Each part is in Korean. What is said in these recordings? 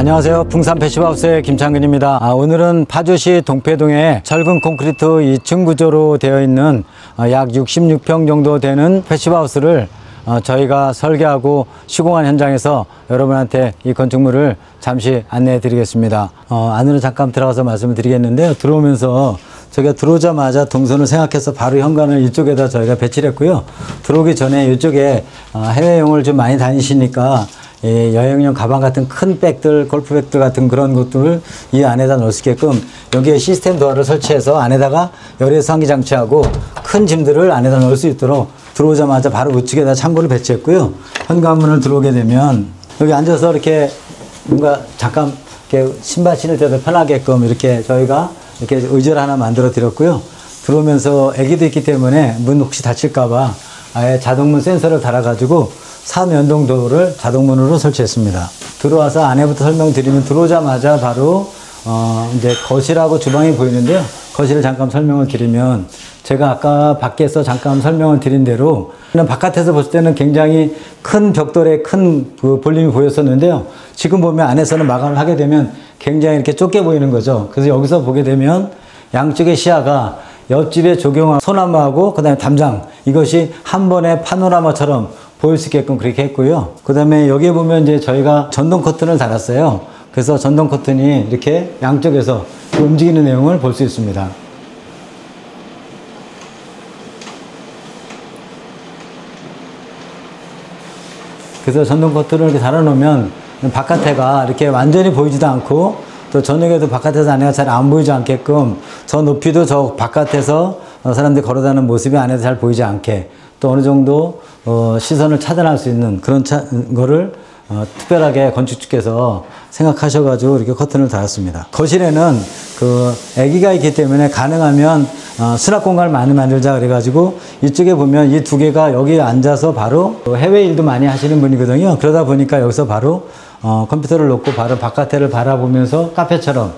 안녕하세요. 풍산 패시브하우스의 김창근입니다. 오늘은 파주시 동패동에 철근 콘크리트 2층 구조로 되어 있는 약 66평 정도 되는 패시브하우스를 저희가 설계하고 시공한 현장에서 여러분한테 이 건축물을 잠시 안내해 드리겠습니다. 안으로 잠깐 들어가서 말씀을 드리겠는데요. 들어오면서 저희가 들어오자마자 동선을 생각해서 바로 현관을 이쪽에다 저희가 배치를 했고요. 들어오기 전에 이쪽에 해외여행을 좀 많이 다니시니까 여행용 가방 같은 큰 백들, 골프백들 같은 그런 것들을 이 안에다 넣을 수 있게끔 여기에 시스템 도어를 설치해서 안에다가 열외 환기 장치하고 큰 짐들을 안에다 넣을 수 있도록 들어오자마자 바로 우측에다 창고를 배치했고요. 현관문을 들어오게 되면 여기 앉아서 이렇게 뭔가 잠깐 이렇게 신발 신을 때도 편하게끔 이렇게 저희가 이렇게 의자를 하나 만들어 드렸고요. 들어오면서 애기도 있기 때문에 문 혹시 닫힐까봐 아예 자동문 센서를 달아가지고 3연동 도어를 자동문으로 설치했습니다. 들어와서 안에부터 설명드리면 들어오자마자 바로 이제 거실하고 주방이 보이는데요. 거실을 잠깐 설명을 드리면 제가 아까 밖에서 잠깐 설명을 드린 대로 바깥에서 봤을 때는 굉장히 큰 벽돌에 큰 그 볼륨이 보였었는데요. 지금 보면 안에서는 마감을 하게 되면 굉장히 이렇게 좁게 보이는 거죠. 그래서 여기서 보게 되면 양쪽의 시야가 옆집에 조경한 소나무하고 그 다음에 담장 이것이 한 번에 파노라마처럼 보일 수 있게끔 그렇게 했고요. 그 다음에 여기에 보면 이제 저희가 전동 커튼을 달았어요. 그래서 전동 커튼이 이렇게 양쪽에서 움직이는 내용을 볼 수 있습니다. 그래서 전동 커튼을 이렇게 달아놓으면 바깥에가 이렇게 완전히 보이지도 않고 또 저녁에도 바깥에서 안에가 잘 안 보이지 않게끔 저 높이도 저 바깥에서 사람들이 걸어다니는 모습이 안에서 잘 보이지 않게 또 어느 정도 시선을 차단할 수 있는 그런 거를 특별하게 건축주께서 생각하셔가지고 이렇게 커튼을 달았습니다. 거실에는 그 아기가 있기 때문에 가능하면 수납 공간을 많이 만들자 그래가지고 이쪽에 보면 이 두 개가 여기 앉아서 바로 해외 일도 많이 하시는 분이거든요. 그러다 보니까 여기서 바로 컴퓨터를 놓고 바로 바깥을 바라보면서 카페처럼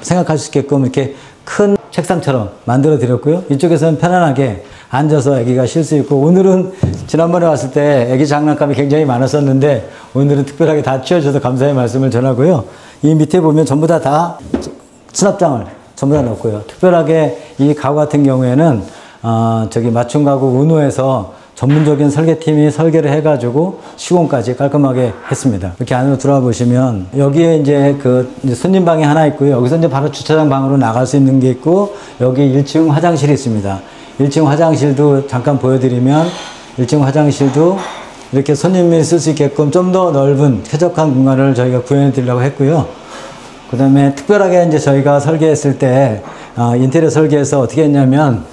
생각할 수 있게끔 이렇게 큰 책상처럼 만들어 드렸고요. 이쪽에서는 편안하게 앉아서 아기가 쉴 수 있고 오늘은 지난번에 왔을 때 아기 장난감이 굉장히 많았었는데 오늘은 특별하게 다 치워줘서 감사의 말씀을 전하고요. 이 밑에 보면 전부 다 수납장을 전부 다 넣었고요. 특별하게 이 가구 같은 경우에는 저기 맞춤 가구 은호에서 전문적인 설계팀이 설계를 해가지고 시공까지 깔끔하게 했습니다. 이렇게 안으로 들어와 보시면 여기에 이제 이제 손님방이 하나 있고요. 여기서 이제 바로 주차장 방으로 나갈 수 있는 게 있고 여기 1층 화장실이 있습니다. 1층 화장실도 잠깐 보여드리면 1층 화장실도 이렇게 손님이 쓸 수 있게끔 좀 더 넓은 쾌적한 공간을 저희가 구현해 드리려고 했고요. 그 다음에 특별하게 이제 저희가 설계했을 때 인테리어 설계에서 어떻게 했냐면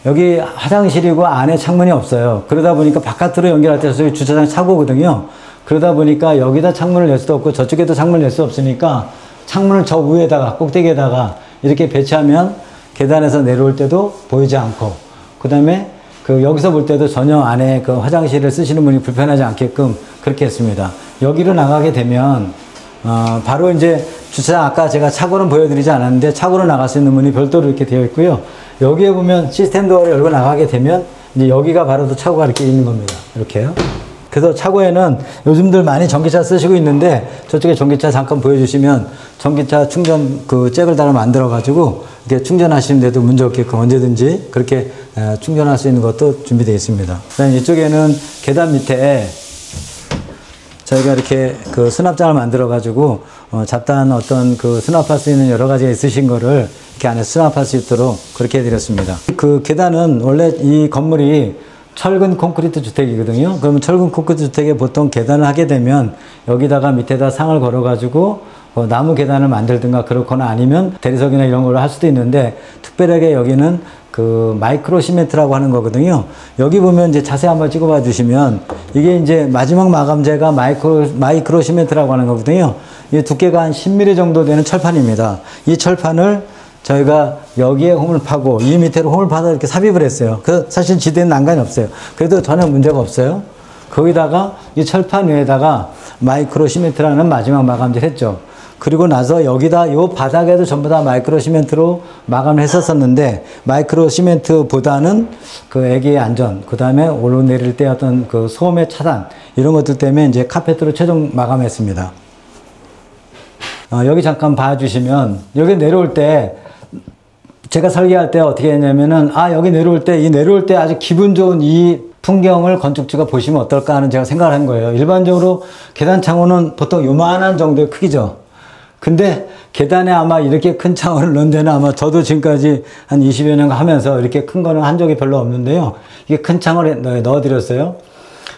여기 화장실이고 안에 창문이 없어요. 그러다 보니까 바깥으로 연결할 때 저기 주차장 차고거든요. 그러다 보니까 여기다 창문을 낼 수도 없고 저쪽에도 창문을 낼 수 없으니까 창문을 저 위에다가 꼭대기에다가 이렇게 배치하면 계단에서 내려올 때도 보이지 않고 그 다음에 여기서 볼 때도 전혀 안에 그 화장실을 쓰시는 분이 불편하지 않게끔 그렇게 했습니다. 여기로 나가게 되면 바로 이제 주차장 아까 제가 차고는 보여드리지 않았는데 차고로 나갈 수 있는 문이 별도로 이렇게 되어 있고요. 여기에 보면 시스템 도어를 열고 나가게 되면 이제 여기가 바로 또 차고가 이렇게 있는 겁니다. 이렇게요. 그래서 차고에는 요즘들 많이 전기차 쓰시고 있는데 저쪽에 전기차 잠깐 보여주시면 전기차 충전 잭을 달아 만들어 가지고 이렇게 충전하시는 데도 문제 없게끔 언제든지 그렇게 충전할 수 있는 것도 준비되어 있습니다. 그다음에 이쪽에는 계단 밑에 저희가 이렇게 수납장을 만들어 가지고 잡다한 어떤 수납할 수 있는 여러 가지가 있으신 거를 이렇게 안에 수납할 수 있도록 그렇게 해드렸습니다. 계단은 원래 이 건물이 철근 콘크리트 주택이거든요. 그러면 철근 콘크리트 주택에 보통 계단을 하게 되면 여기다가 밑에다 상을 걸어 가지고 나무 계단을 만들든가 그렇거나 아니면 대리석이나 이런 걸로 할 수도 있는데 특별하게 여기는 마이크로 시멘트라고 하는 거거든요. 여기 보면 이제 자세히 한번 찍어봐 주시면 이게 이제 마지막 마감재가 마이크로 시멘트라고 하는 거거든요. 이 두께가 한 10mm 정도 되는 철판입니다. 이 철판을 저희가 여기에 홈을 파고 이 밑에로 홈을 파서 이렇게 삽입을 했어요. 사실 지대는 난간이 없어요. 그래도 전혀 문제가 없어요. 거기다가 이 철판 위에다가 마이크로 시멘트라는 마지막 마감재를 했죠. 그리고 나서 여기다 요 바닥에도 전부 다 마이크로 시멘트로 마감을 했었었는데 마이크로 시멘트보다는 애기의 안전, 그 다음에 오르내릴 때 어떤 소음의 차단 이런 것들 때문에 이제 카펫으로 최종 마감했습니다. 여기 잠깐 봐주시면 여기 내려올 때 제가 설계할 때 어떻게 했냐면은 여기 내려올 때 아주 기분 좋은 이 풍경을 건축주가 보시면 어떨까 하는 제가 생각을 한 거예요. 일반적으로 계단 창호는 보통 요만한 정도의 크기죠. 근데 계단에 아마 이렇게 큰 창호를 넣은 데는 아마 저도 지금까지 한 20여 년 하면서 이렇게 큰 거는 한 적이 별로 없는데요. 이게 큰 창을 넣어드렸어요.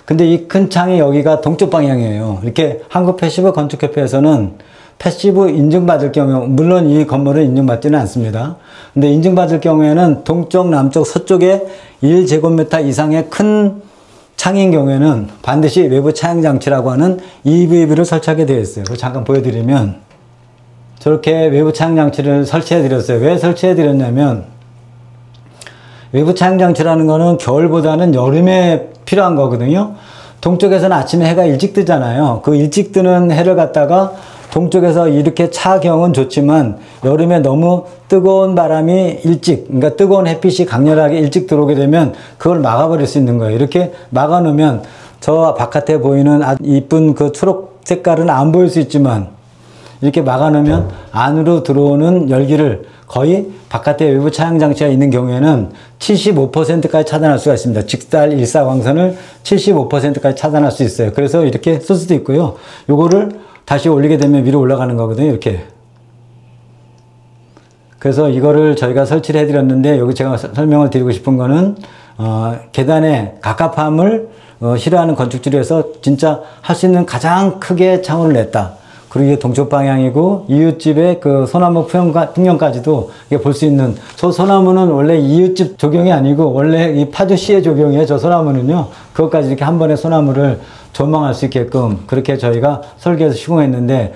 근데 이 큰 창이 여기가 동쪽 방향이에요. 이렇게 한국 패시브 건축협회에서는 패시브 인증받을 경우, 물론 이 건물은 인증받지는 않습니다. 근데 인증받을 경우에는 동쪽, 남쪽, 서쪽에 1제곱미터 이상의 큰 창인 경우에는 반드시 외부 차양장치라고 하는 EVB를 설치하게 되어 있어요. 그거 잠깐 보여드리면 저렇게 외부 차양장치를 설치해 드렸어요. 왜 설치해 드렸냐면 외부 차양장치라는 거는 겨울보다는 여름에 필요한 거거든요. 동쪽에서는 아침에 해가 일찍 뜨잖아요. 그 일찍 뜨는 해를 갖다가 동쪽에서 이렇게 차경은 좋지만 여름에 너무 뜨거운 바람이 그러니까 뜨거운 햇빛이 강렬하게 일찍 들어오게 되면 그걸 막아버릴 수 있는 거예요. 이렇게 막아놓으면 저 바깥에 보이는 이쁜 그 초록 색깔은 안 보일 수 있지만 이렇게 막아놓으면 안으로 들어오는 열기를 거의 바깥에 외부 차양장치가 있는 경우에는 75%까지 차단할 수가 있습니다. 직살 일사광선을 75%까지 차단할 수 있어요. 그래서 이렇게 쓸 수도 있고요. 요거를 다시 올리게 되면 위로 올라가는 거거든요. 이렇게. 그래서 이거를 저희가 설치를 해드렸는데 여기 제가 설명을 드리고 싶은 거는 계단의 갑갑함을 싫어하는 건축주에서 진짜 할 수 있는 가장 크게 창호를 냈다. 그리고 이게 동쪽 방향이고 이웃집의 그 소나무 풍경까지도 볼 수 있는, 저 소나무는 원래 이웃집 조경이 아니고 원래 이 파주시의 조경이에요. 저 소나무는요. 그것까지 이렇게 한 번에 소나무를 조망할 수 있게끔 그렇게 저희가 설계해서 시공했는데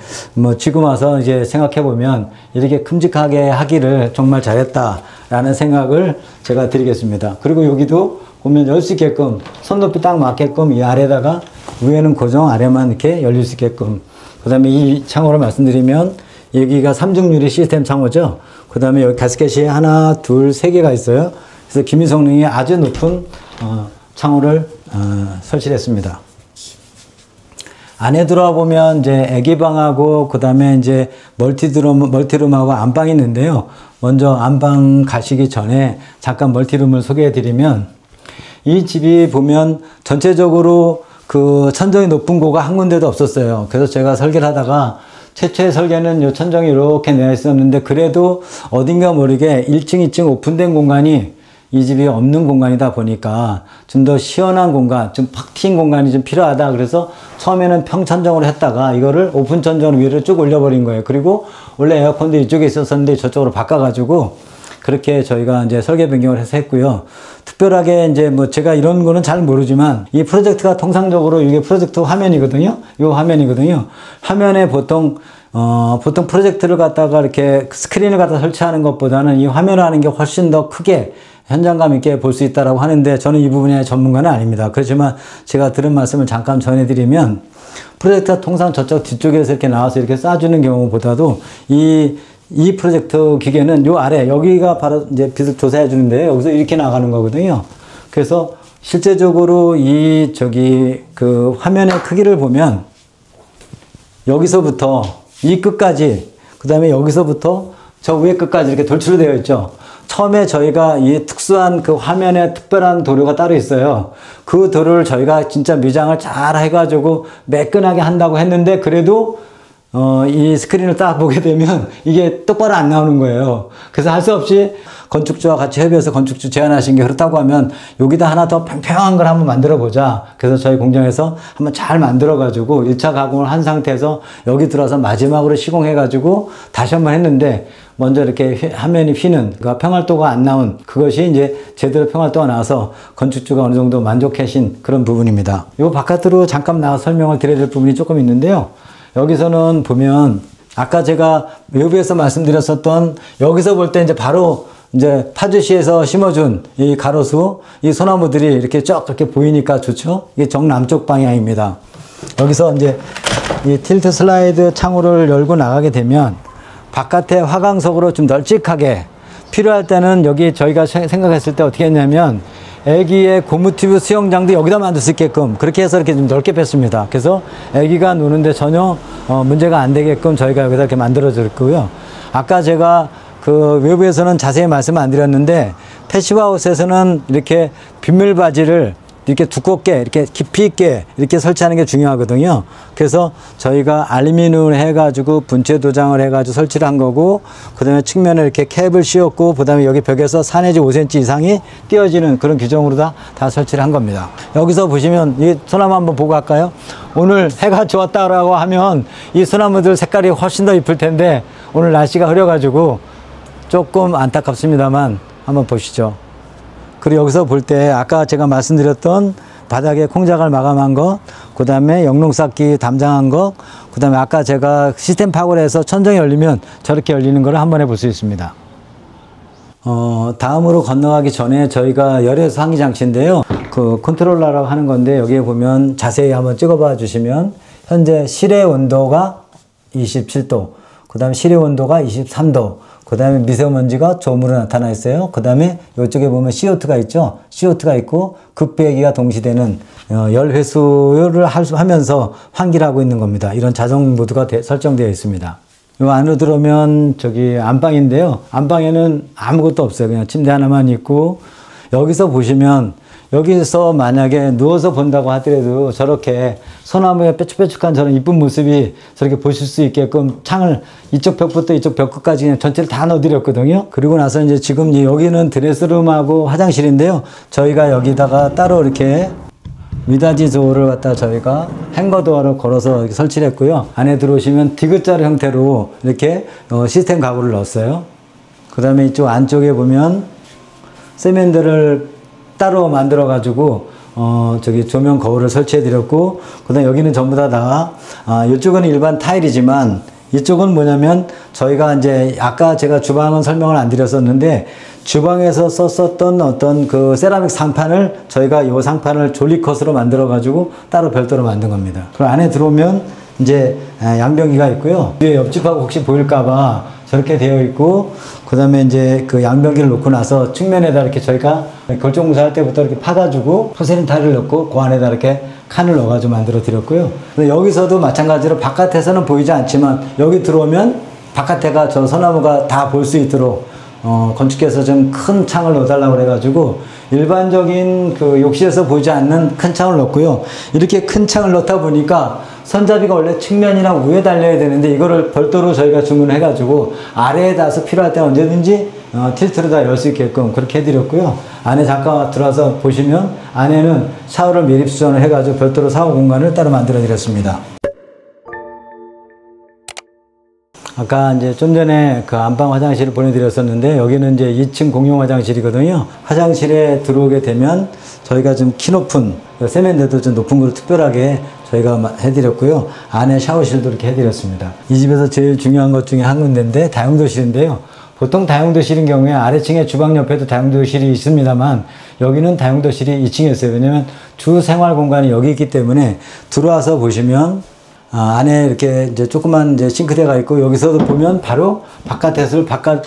지금 와서 이제 생각해 보면 이렇게 큼직하게 하기를 정말 잘했다라는 생각을 제가 드리겠습니다. 그리고 여기도 보면 열 수 있게끔 손높이 딱 맞게끔 이 아래다가 위에는 고정, 아래만 이렇게 열릴 수 있게끔. 그 다음에 이 창호를 말씀드리면 여기가 3중 유리 시스템 창호죠. 그 다음에 여기 가스켓이 하나, 둘, 세 개가 있어요. 그래서 기미 성능이 아주 높은 창호를 설치를 했습니다. 안에 들어와 보면 이제 애기방하고 그 다음에 이제 멀티룸하고 안방이 있는데요. 먼저 안방 가시기 전에 잠깐 멀티룸을 소개해 드리면 이 집이 보면 전체적으로 그 천정이 높은 고가 한 군데도 없었어요. 그래서 제가 설계를 하다가 최초의 설계는 요 천정이 이렇게 내어 있었는데 그래도 어딘가 모르게 1층, 2층 오픈된 공간이 이 집이 없는 공간이다 보니까 좀 더 시원한 공간, 좀 팍 트인 공간이 좀 필요하다. 그래서 처음에는 평천정으로 했다가 이거를 오픈 천정으로 위로 쭉 올려버린 거예요. 그리고 원래 에어컨도 이쪽에 있었었는데 저쪽으로 바꿔가지고 그렇게 저희가 이제 설계 변경을 해서 했고요. 특별하게 이제 제가 이런 거는 잘 모르지만 이 프로젝트가 통상적으로 이게 프로젝트 화면이거든요. 이 화면이거든요. 화면에 보통 프로젝트를 갖다가 이렇게 스크린을 갖다 설치하는 것보다는 이 화면을 하는 게 훨씬 더 크게 현장감 있게 볼 수 있다라고 하는데 저는 이 부분의 전문가는 아닙니다. 그렇지만 제가 들은 말씀을 잠깐 전해드리면 프로젝트가 통상 저쪽 뒤쪽에서 이렇게 나와서 이렇게 쏴주는 경우보다도 이 프로젝트 기계는 요 아래 여기가 바로 이제 빛을 조사해 주는데 여기서 이렇게 나가는 거거든요. 그래서 실제적으로 그 화면의 크기를 보면 여기서부터 이 끝까지 그 다음에 여기서부터 저 위에 끝까지 이렇게 돌출이 되어 있죠. 처음에 저희가 이 특수한 그 화면에 특별한 도료가 따로 있어요. 그 도료를 저희가 진짜 미장을 잘 해가지고 매끈하게 한다고 했는데 그래도 이 스크린을 딱 보게 되면 이게 똑바로 안 나오는 거예요. 그래서 할 수 없이 건축주와 같이 협의해서 건축주 제안하신 게 그렇다고 하면 여기다 하나 더 평평한 걸 한번 만들어 보자. 그래서 저희 공장에서 한번 잘 만들어 가지고 1차 가공을 한 상태에서 여기 들어서 마지막으로 시공해 가지고 다시 한번 했는데 먼저 이렇게 화면이 휘는 그러니까 평활도가 안 나온 그것이 이제 제대로 평활도가 나와서 건축주가 어느 정도 만족하신 그런 부분입니다. 요 바깥으로 잠깐 나와 설명을 드려야 될 부분이 조금 있는데요. 여기서는 보면 아까 제가 외부에서 말씀드렸었던 여기서 볼 때 이제 바로 이제 파주시에서 심어준 이 가로수, 이 소나무들이 이렇게 쫙 이렇게 보이니까 좋죠? 이게 정남쪽 방향입니다. 여기서 이제 이 틸트 슬라이드 창호를 열고 나가게 되면 바깥에 화강석으로 좀 널찍하게 필요할 때는 여기 저희가 생각했을 때 어떻게 했냐면 애기의 고무튜브 수영장도 여기다 만들 수 있게끔 그렇게 해서 이렇게 좀 넓게 뺐습니다. 그래서 애기가 노는데 전혀 문제가 안 되게끔 저희가 여기다 이렇게 만들어 줬고요. 아까 제가 그 외부에서는 자세히 말씀 안 드렸는데 패시브하우스에서는 이렇게 빗물바지를 이렇게 두껍게 이렇게 깊이 있게 이렇게 설치하는 게 중요하거든요. 그래서 저희가 알루미늄을 해가지고 분체 도장을 해가지고 설치를 한 거고, 그 다음에 측면에 이렇게 캡을 씌웠고, 그 다음에 여기 벽에서 4 내지 5cm 이상이 띄어지는 그런 규정으로 다 설치를 한 겁니다. 여기서 보시면 이 소나무 한번 보고 갈까요? 오늘 해가 좋았다라고 하면 이 소나무들 색깔이 훨씬 더 이쁠 텐데 오늘 날씨가 흐려가지고 조금 안타깝습니다만 한번 보시죠. 그리고 여기서 볼 때 아까 제가 말씀드렸던 바닥에 콩작을 마감한 것, 그 다음에 영농삭기 담장한 것, 그 다음에 아까 제가 시스템 파고를 해서 천정이 열리면 저렇게 열리는 걸 한번 해볼 수 있습니다. 다음으로 건너가기 전에 저희가 열외수 환기 장치인데요. 그 컨트롤러라고 하는 건데 여기에 보면 자세히 한번 찍어봐 주시면 현재 실외 온도가 27도, 그 다음에 실외 온도가 23도, 그 다음에 미세먼지가 점으로 나타나 있어요. 그 다음에 이쪽에 보면 CO2가 있죠. CO2가 있고 급배기가 동시되는 열 회수를 하면서 환기를 하고 있는 겁니다. 이런 자동 모드가 설정되어 있습니다. 이 안으로 들어오면 저기 안방인데요. 안방에는 아무것도 없어요. 그냥 침대 하나만 있고, 여기서 보시면 여기서 만약에 누워서 본다고 하더라도 저렇게 소나무의 뾰족뾰족한 저런 이쁜 모습이 저렇게 보실 수 있게끔 창을 이쪽 벽부터 이쪽 벽 끝까지 그냥 전체를 다 넣어드렸거든요. 그리고 나서 이제 지금 여기는 드레스룸하고 화장실인데요. 저희가 여기다가 따로 이렇게 미닫이 도어를 갖다 저희가 행거 도어를 걸어서 이렇게 설치를 했고요. 안에 들어오시면 디귿자 형태로 이렇게 시스템 가구를 넣었어요. 그 다음에 이쪽 안쪽에 보면 세면대를 따로 만들어 가지고 저기 조명 거울을 설치해 드렸고, 그 다음에 여기는 전부 다 이쪽은 일반 타일이지만 이쪽은 뭐냐면 저희가 이제 아까 제가 주방은 설명을 안 드렸었는데 주방에서 썼었던 어떤 그 세라믹 상판을 저희가 이 상판을 졸리컷으로 만들어 가지고 따로 별도로 만든 겁니다. 그리고 안에 들어오면 이제 양변기가 있고요. 뒤에 옆집하고 혹시 보일까봐 저렇게 되어 있고, 그 다음에 이제 그 양변기를 놓고 나서 측면에다 이렇게 저희가 결정무사 할 때부터 이렇게 파가지고 포세린 타일을 넣고 그 안에다 이렇게 칸을 넣어가지고 만들어 드렸고요. 여기서도 마찬가지로 바깥에서는 보이지 않지만 여기 들어오면 바깥에가 저 소나무가 다 볼 수 있도록 건축계에서 좀 큰 창을 넣어달라고 그래가지고 일반적인 그 욕실에서 보이지 않는 큰 창을 넣었고요. 이렇게 큰 창을 넣다 보니까 손잡이가 원래 측면이랑 위에 달려야 되는데 이거를 별도로 저희가 주문해가지고 아래에 닿아서 필요할 때 언제든지 틸트로 다 열 수 있게끔 그렇게 해드렸고요. 안에 잠깐 들어와서 보시면 안에는 샤워를 매립 수전을 해가지고 별도로 샤워 공간을 따로 만들어 드렸습니다. 아까 이제 좀 전에 그 안방 화장실을 보내드렸었는데 여기는 이제 2층 공용 화장실이거든요. 화장실에 들어오게 되면 저희가 좀 키 높은 세면대도 좀 높은 거로 특별하게 저희가 해드렸고요. 안에 샤워실도 이렇게 해드렸습니다. 이 집에서 제일 중요한 것 중에 한 군데인데 다용도실인데요. 보통 다용도실인 경우에 아래층에 주방 옆에도 다용도실이 있습니다만 여기는 다용도실이 2층에 있어요. 왜냐면 주 생활 공간이 여기 있기 때문에 들어와서 보시면 안에 이렇게 이제 조그만 이제 싱크대가 있고 여기서도 보면 바로 바깥에서 밖을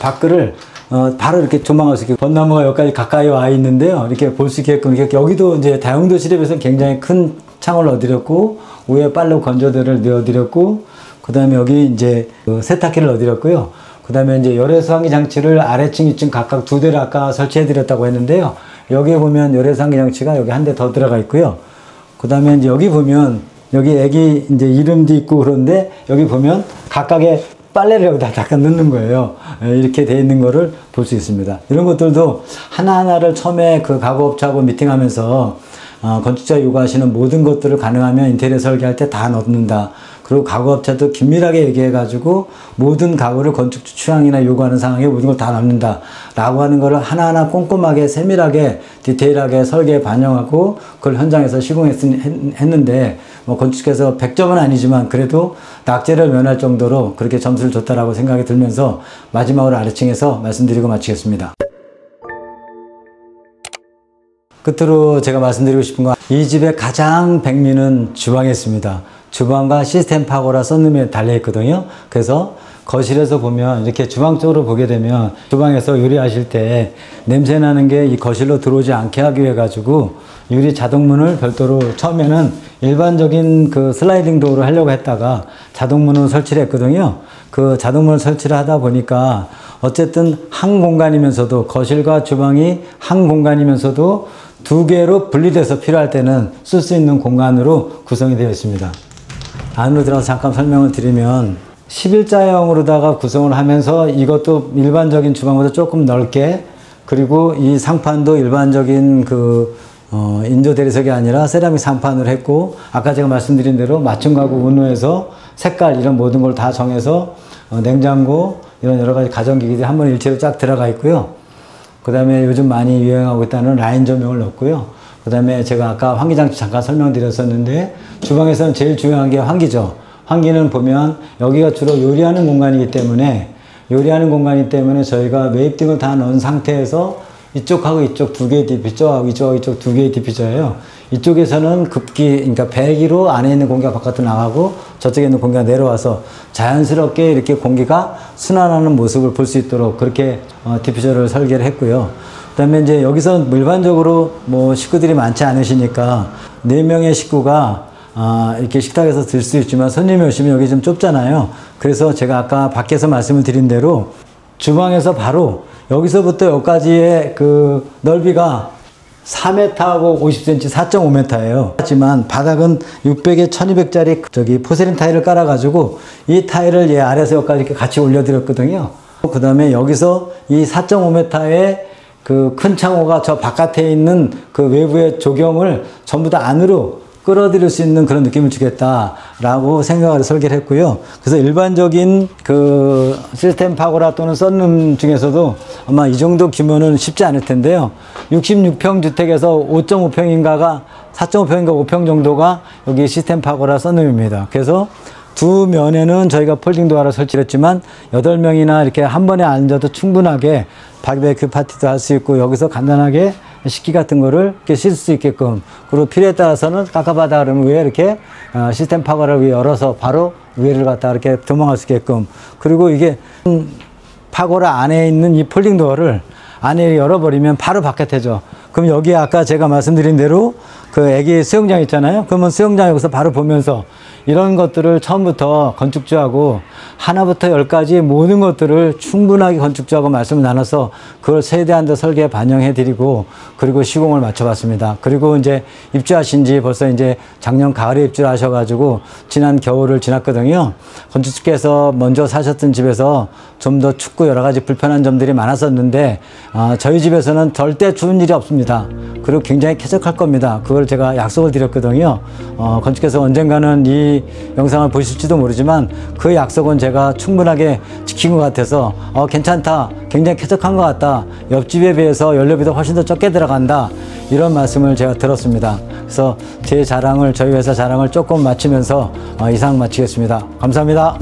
바로 이렇게 조망할 수 있게 벚나무가 여기까지 가까이 와 있는데요. 이렇게 볼 수 있게끔 이렇게 여기도 이제 다용도실에 비해서 굉장히 큰 창을 넣어드렸고 위에 빨래 건조대를 넣어드렸고 그 다음에 여기 이제 그 세탁기를 넣어드렸고요. 그 다음에 이제 열외수 환기 장치를 아래층 2층 각각 2대를 아까 설치해드렸다고 했는데요. 여기에 보면 열외수 환기 장치가 여기 한 대 더 들어가 있고요. 그 다음에 이제 여기 보면 여기 애기 이제 이름도 있고 그런데 여기 보면 각각의 빨래를 여기다 잠깐 넣는 거예요. 이렇게 돼 있는 거를 볼 수 있습니다. 이런 것들도 하나하나를 처음에 그 가구업체하고 미팅하면서 건축자 요구하시는 모든 것들을 가능하면 인테리어 설계할 때 다 넣는다. 그리고 가구업체도 긴밀하게 얘기해가지고 모든 가구를 건축주 취향이나 요구하는 상황에 모든 걸 다 넣는다 라고 하는 거를 하나하나 꼼꼼하게 세밀하게 디테일하게 설계에 반영하고 그걸 현장에서 시공했는데 뭐 건축에서 100점은 아니지만 그래도 낙제를 면할 정도로 그렇게 점수를 줬다라고 생각이 들면서 마지막으로 아래층에서 말씀드리고 마치겠습니다. 끝으로 제가 말씀드리고 싶은 건 이 집의 가장 백미는 주방에 있습니다. 주방과 시스템 파고라 썬룸에 달려 있거든요. 그래서 거실에서 보면 이렇게 주방 쪽으로 보게 되면 주방에서 요리하실 때 냄새 나는 게 이 거실로 들어오지 않게 하기 위해 가지고 유리 자동문을 별도로 처음에는 일반적인 그 슬라이딩 도어를 하려고 했다가 자동문을 설치를 했거든요. 그 자동문을 설치를 하다 보니까 어쨌든 한 공간이면서도 거실과 주방이 한 공간이면서도 두 개로 분리돼서 필요할 때는 쓸 수 있는 공간으로 구성이 되어 있습니다. 안으로 들어가서 잠깐 설명을 드리면 11자형으로다가 구성을 하면서 이것도 일반적인 주방보다 조금 넓게, 그리고 이 상판도 일반적인 인조 대리석이 아니라 세라믹 상판을 했고, 아까 제가 말씀드린 대로 맞춤 가구 운호해서 색깔 이런 모든 걸 다 정해서 냉장고 이런 여러 가지 가전기기들이 한 번에 일체로 쫙 들어가 있고요. 그 다음에 요즘 많이 유행하고 있다는 라인 조명을 넣었고요. 그 다음에 제가 아까 환기장치 잠깐 설명드렸었는데, 주방에서는 제일 중요한 게 환기죠. 환기는 보면 여기가 주로 요리하는 공간이기 때문에 저희가 매입등을 다 넣은 상태에서 이쪽하고 이쪽 두 개의 디퓨저하고 이쪽하고 이쪽 두 개의 디퓨저예요. 이쪽에서는 그러니까 배기로 안에 있는 공기가 바깥으로 나가고 저쪽에 있는 공기가 내려와서 자연스럽게 이렇게 공기가 순환하는 모습을 볼 수 있도록 그렇게 디퓨저를 설계를 했고요. 그 다음에 이제 여기서 일반적으로 뭐 식구들이 많지 않으시니까 4명의 식구가 이렇게 식탁에서 들 수 있지만 손님이 오시면 여기 좀 좁잖아요. 그래서 제가 아까 밖에서 말씀을 드린 대로 주방에서 바로 여기서부터 여기까지의 그 넓이가 4m하고 50cm, 4.5m예요. 하지만 바닥은 600에 1200짜리 저기 포세린 타일을 깔아가지고 이 타일을 얘 아래에서 여기까지 이렇게 같이 올려드렸거든요. 그 다음에 여기서 이 4.5m의 그 큰 창호가 저 바깥에 있는 그 외부의 조경을 전부 다 안으로 끌어들일 수 있는 그런 느낌을 주겠다라고 생각을 설계를 했고요. 그래서 일반적인 그 시스템 파고라 또는 썬룸 중에서도 아마 이 정도 규모는 쉽지 않을 텐데요. 66평 주택에서 5.5평인가가 4.5평인가 5평 정도가 여기 시스템 파고라 썬룸입니다. 그래서 두 면에는 저희가 폴딩 도어를 설치를 했지만 8명이나 이렇게 한 번에 앉아도 충분하게 바비큐 파티도 할 수 있고, 여기서 간단하게 식기 같은 거를 이렇게 씻을 수 있게끔, 그리고 필요에 따라서는 깝깝하다 그러면 위에 이렇게 시스템 파고를 위에 열어서 바로 위를 갖다 이렇게 도망갈 수 있게끔, 그리고 이게 파고라 안에 있는 이 폴딩 도어를 안에 열어버리면 바로 바깥에죠. 그럼 여기에 아까 제가 말씀드린 대로 그 애기 수영장 있잖아요. 그러면 수영장 여기서 바로 보면서 이런 것들을 처음부터 건축주하고 하나부터 10까지 모든 것들을 충분하게 건축주하고 말씀을 나눠서 그걸 세대한 데 설계에 반영해 드리고, 그리고 시공을 맞춰봤습니다. 그리고 이제 입주하신 지 벌써 이제 작년 가을에 입주를 하셔가지고 지난 겨울을 지났거든요. 건축주께서 먼저 사셨던 집에서 좀 더 춥고 여러 가지 불편한 점들이 많았었는데, 저희 집에서는 절대 추운 일이 없습니다. 그리고 굉장히 쾌적할 겁니다. 그걸 제가 약속을 드렸거든요. 건축께서 언젠가는 이 영상을 보실지도 모르지만 그 약속은 제가 충분하게 지킨 것 같아서 괜찮다, 굉장히 쾌적한 것 같다, 옆집에 비해서 연료비도 훨씬 더 적게 들어간다, 이런 말씀을 제가 들었습니다. 그래서 제 자랑을, 저희 회사 자랑을 조금 마치면서 이상 마치겠습니다. 감사합니다.